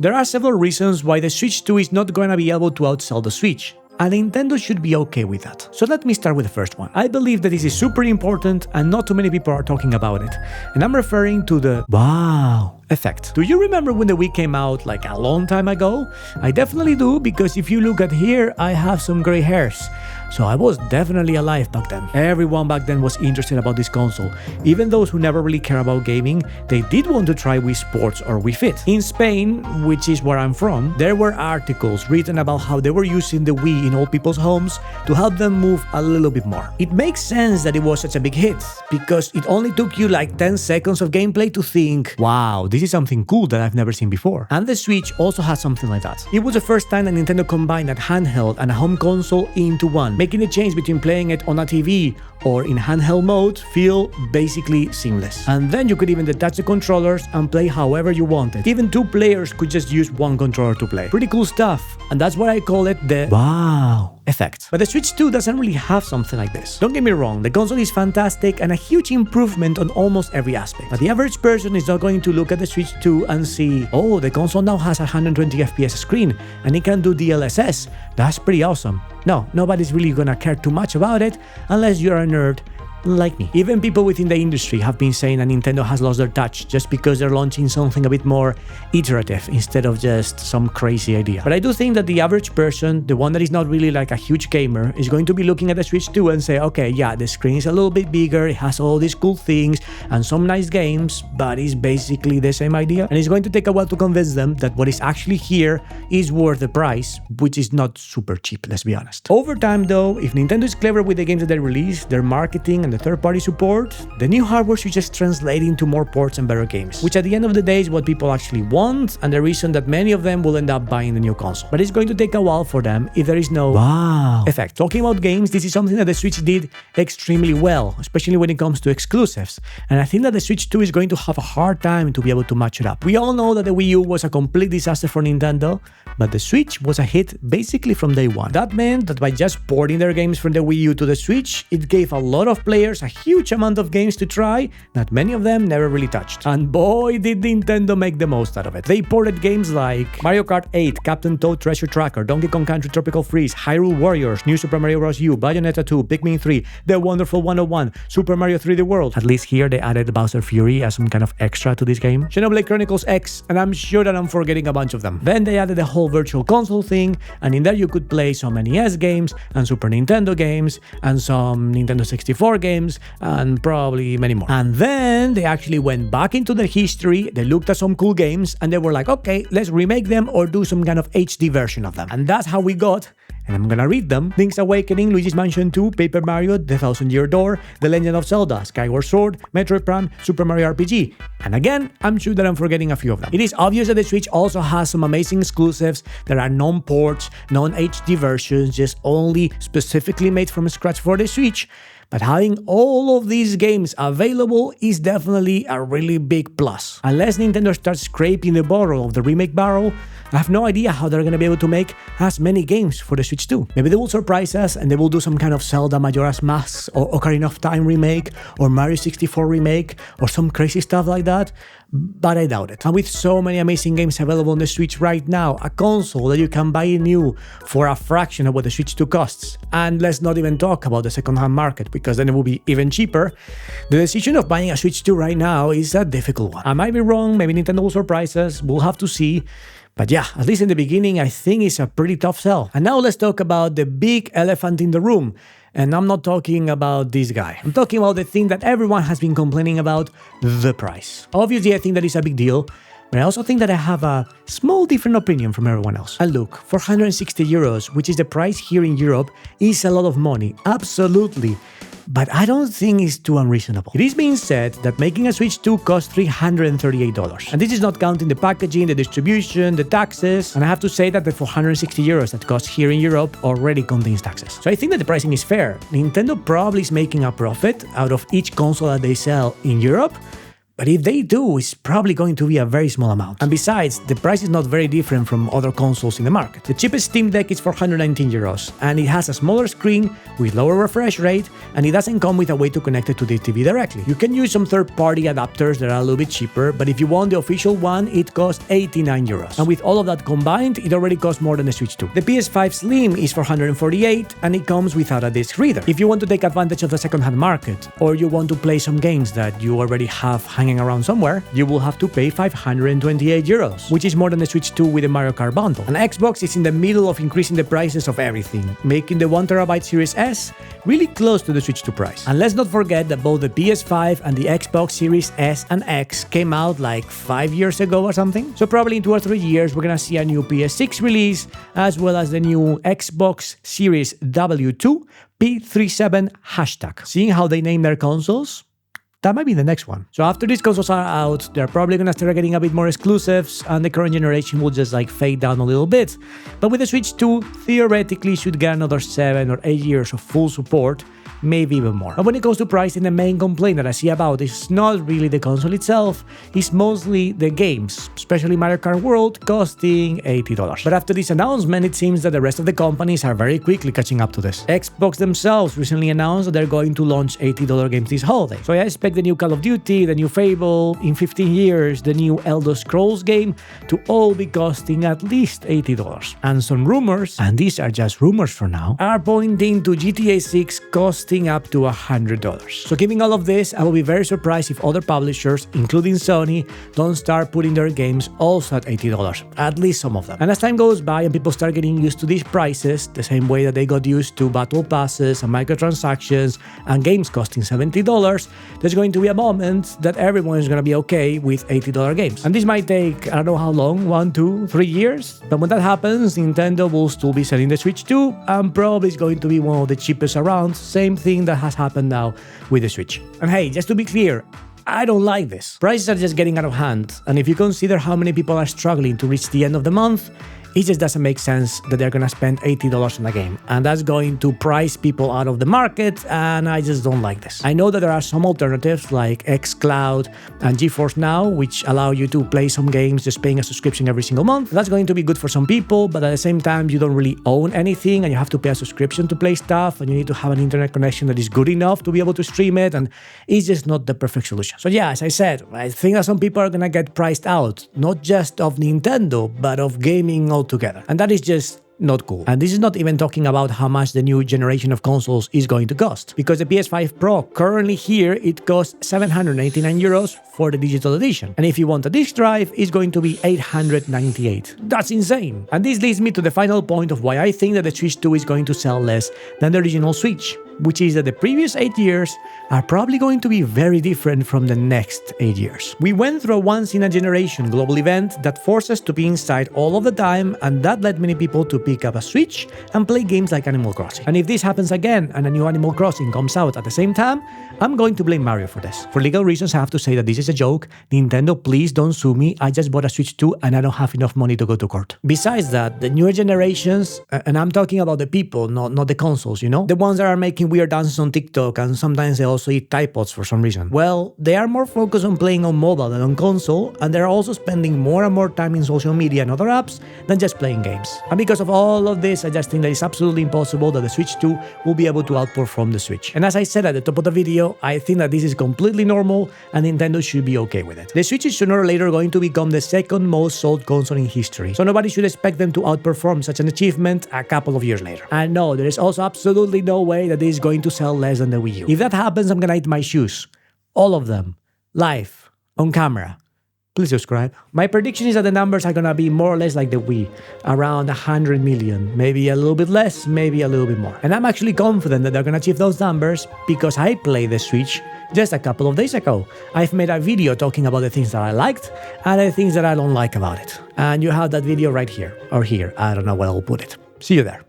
There are several reasons why the Switch 2 is not going to be able to outsell the Switch, and Nintendo should be okay with that. So let me start with the first one. I believe that this is super important and not too many people are talking about it. And I'm referring to the wow effect. Do you remember when the Wii came out like a long time ago? I definitely do, because if you look at here, I have some gray hairs. So I was definitely alive back then. Everyone back then was interested about this console. Even those who never really care about gaming, they did want to try Wii Sports or Wii Fit. In Spain, which is where I'm from, there were articles written about how they were using the Wii in old people's homes to help them move a little bit more. It makes sense that it was such a big hit, because it only took you like 10 seconds of gameplay to think, wow, this is something cool that I've never seen before. And the Switch also has something like that. It was the first time that Nintendo combined a handheld and a home console into one, making the change between playing it on a TV or in handheld mode feel basically seamless. And then you could even detach the controllers and play however you wanted. Even two players could just use one controller to play. Pretty cool stuff, and that's why I call it the wow effect. But the Switch 2 doesn't really have something like this. Don't get me wrong, the console is fantastic and a huge improvement on almost every aspect. But the average person is not going to look at the Switch 2 and see, oh, the console now has a 120 FPS screen and it can do DLSS. That's pretty awesome. No, nobody's really gonna care too much about it unless you're a nerd like me. Even people within the industry have been saying that Nintendo has lost their touch just because they're launching something a bit more iterative instead of just some crazy idea. But I do think that the average person, the one that is not really like a huge gamer, is going to be looking at the Switch 2 and say, okay, yeah, the screen is a little bit bigger, it has all these cool things and some nice games, but it's basically the same idea. And it's going to take a while to convince them that what is actually here is worth the price, which is not super cheap, let's be honest. Over time though, if Nintendo is clever with the games that they release, their marketing and the third-party support, the new hardware should just translate into more ports and better games, which at the end of the day is what people actually want and the reason that many of them will end up buying the new console. But it's going to take a while for them if there is no wow effect. Talking about games, this is something that the Switch did extremely well, especially when it comes to exclusives, and I think that the Switch 2 is going to have a hard time to be able to match it up. We all know that the Wii U was a complete disaster for Nintendo, but the Switch was a hit basically from day one. That meant that by just porting their games from the Wii U to the Switch, it gave a lot of players a huge amount of games to try that many of them never really touched. And boy, did Nintendo make the most out of it. They ported games like Mario Kart 8, Captain Toad Treasure Tracker, Donkey Kong Country Tropical Freeze, Hyrule Warriors, New Super Mario Bros. U, Bayonetta 2, Pikmin 3, The Wonderful 101, Super Mario 3D World. At least here they added Bowser Fury as some kind of extra to this game. Xenoblade Chronicles X, and I'm sure that I'm forgetting a bunch of them. Then they added the whole virtual console thing, and in there you could play some NES games and Super Nintendo games and some Nintendo 64 games and probably many more. And then they actually went back into their history, they looked at some cool games and they were like, okay, let's remake them or do some kind of HD version of them. And that's how we got, and I'm gonna read them, Link's Awakening, Luigi's Mansion 2, Paper Mario, The Thousand Year Door, The Legend of Zelda, Skyward Sword, Metroid Prime, Super Mario RPG. And again, I'm sure that I'm forgetting a few of them. It is obvious that the Switch also has some amazing exclusives that are non-ports, non-HD versions, just only specifically made from scratch for the Switch. But having all of these games available is definitely a really big plus. Unless Nintendo starts scraping the bottom of the remake barrel, I have no idea how they're going to be able to make as many games for the Switch 2. Maybe they will surprise us and they will do some kind of Zelda Majora's Mask or Ocarina of Time remake or Mario 64 remake or some crazy stuff like that, but I doubt it. And with so many amazing games available on the Switch right now, a console that you can buy new for a fraction of what the Switch 2 costs, and let's not even talk about the second-hand market because then it will be even cheaper, the decision of buying a Switch 2 right now is a difficult one. I might be wrong, maybe Nintendo will surprise us, we'll have to see. But yeah, at least in the beginning, I think it's a pretty tough sell. And now let's talk about the big elephant in the room. And I'm not talking about this guy. I'm talking about the thing that everyone has been complaining about, the price. Obviously, I think that is a big deal, but I also think that I have a small different opinion from everyone else. And look, 460 euros, which is the price here in Europe, is a lot of money, absolutely. But I don't think it's too unreasonable. It is being said that making a Switch 2 costs $338. And this is not counting the packaging, the distribution, the taxes. And I have to say that the 460 euros that costs here in Europe already contains taxes. So I think that the pricing is fair. Nintendo probably is making a profit out of each console that they sell in Europe. But if they do, it's probably going to be a very small amount. And besides, the price is not very different from other consoles in the market. The cheapest Steam Deck is 419 euros, and it has a smaller screen with lower refresh rate, and it doesn't come with a way to connect it to the TV directly. You can use some third-party adapters that are a little bit cheaper, but if you want the official one, it costs 89 euros. And with all of that combined, it already costs more than the Switch 2. The PS5 Slim is 448, and it comes without a disc reader. If you want to take advantage of the second-hand market, or you want to play some games that you already have hanging around somewhere, you will have to pay 528 euros, which is more than the Switch 2 with the Mario Kart bundle. And Xbox is in the middle of increasing the prices of everything, making the 1TB Series S really close to the Switch 2 price. And let's not forget that both the PS5 and the Xbox Series S and X came out like 5 years ago or something. So probably in 2 or 3 years, we're gonna see a new PS6 release, as well as the new Xbox Series W2 P37 hashtag. Seeing how they name their consoles, that might be the next one. So after these consoles are out, they're probably gonna start getting a bit more exclusives, and the current generation will just like fade down a little bit. But with the Switch 2, theoretically should get another 7 or 8 years of full support, maybe even more. And when it comes to pricing, the main complaint that I see about is not really the console itself, it's mostly the games, especially Mario Kart World, costing $80. But after this announcement, it seems that the rest of the companies are very quickly catching up to this. Xbox themselves recently announced that they're going to launch $80 games this holiday. So I expect the new Call of Duty, the new Fable, in 15 years, the new Elder Scrolls game to all be costing at least $80. And some rumors, and these are just rumors for now, are pointing to GTA 6 costing up to $100. So given all of this, I will be very surprised if other publishers, including Sony, don't start putting their games also at $80, at least some of them. And as time goes by and people start getting used to these prices, the same way that they got used to battle passes and microtransactions and games costing $70, there's going to be a moment that everyone is going to be okay with $80 games. And this might take, I don't know how long, 1, 2, 3 years, but when that happens, Nintendo will still be selling the Switch 2 and probably is going to be one of the cheapest around, same thing that has happened now with the Switch. And hey, just to be clear, I don't like this. Prices are just getting out of hand, and if you consider how many people are struggling to reach the end of the month, it just doesn't make sense that they're gonna spend $80 on a game. And that's going to price people out of the market, and I just don't like this. I know that there are some alternatives like xCloud and GeForce Now, which allow you to play some games just paying a subscription every single month. That's going to be good for some people, but at the same time, you don't really own anything, and you have to pay a subscription to play stuff, and you need to have an internet connection that is good enough to be able to stream it, and it's just not the perfect solution. So yeah, as I said, I think that some people are gonna get priced out, not just of Nintendo, but of gaming altogether. And that is just not cool. And this is not even talking about how much the new generation of consoles is going to cost, because the PS5 Pro currently here, it costs 789 euros for the digital edition. And if you want a disc drive, it's going to be 898. That's insane. And this leads me to the final point of why I think that the Switch 2 is going to sell less than the original Switch, which is that the previous 8 years are probably going to be very different from the next 8 years. We went through a once-in-a-generation global event that forced us to be inside all of the time, and that led many people to pick up a Switch and play games like Animal Crossing. And if this happens again and a new Animal Crossing comes out at the same time, I'm going to blame Mario for this. For legal reasons, I have to say that this is a joke. Nintendo, please don't sue me. I just bought a Switch 2 and I don't have enough money to go to court. Besides that, the newer generations, and I'm talking about the people, not the consoles, you know? The ones that are making weird dances on TikTok, and sometimes they also eat Tide Pods for some reason. Well, they are more focused on playing on mobile than on console, and they're also spending more and more time in social media and other apps than just playing games. And because of all of this, I just think that it's absolutely impossible that the Switch 2 will be able to outperform the Switch. And as I said at the top of the video, I think that this is completely normal and Nintendo should be okay with it. The Switch is sooner or later going to become the second most sold console in history, so nobody should expect them to outperform such an achievement a couple of years later. And no, there is also absolutely no way that this is going to sell less than the Wii U. If that happens, I'm gonna eat my shoes. All of them. Live. On camera. Please subscribe. My prediction is that the numbers are gonna be more or less like the Wii, around 100 million, maybe a little bit less, maybe a little bit more. And I'm actually confident that they're gonna achieve those numbers because I played the Switch just a couple of days ago. I've made a video talking about the things that I liked and the things that I don't like about it. And you have that video right here, or here, I don't know where I'll put it. See you there.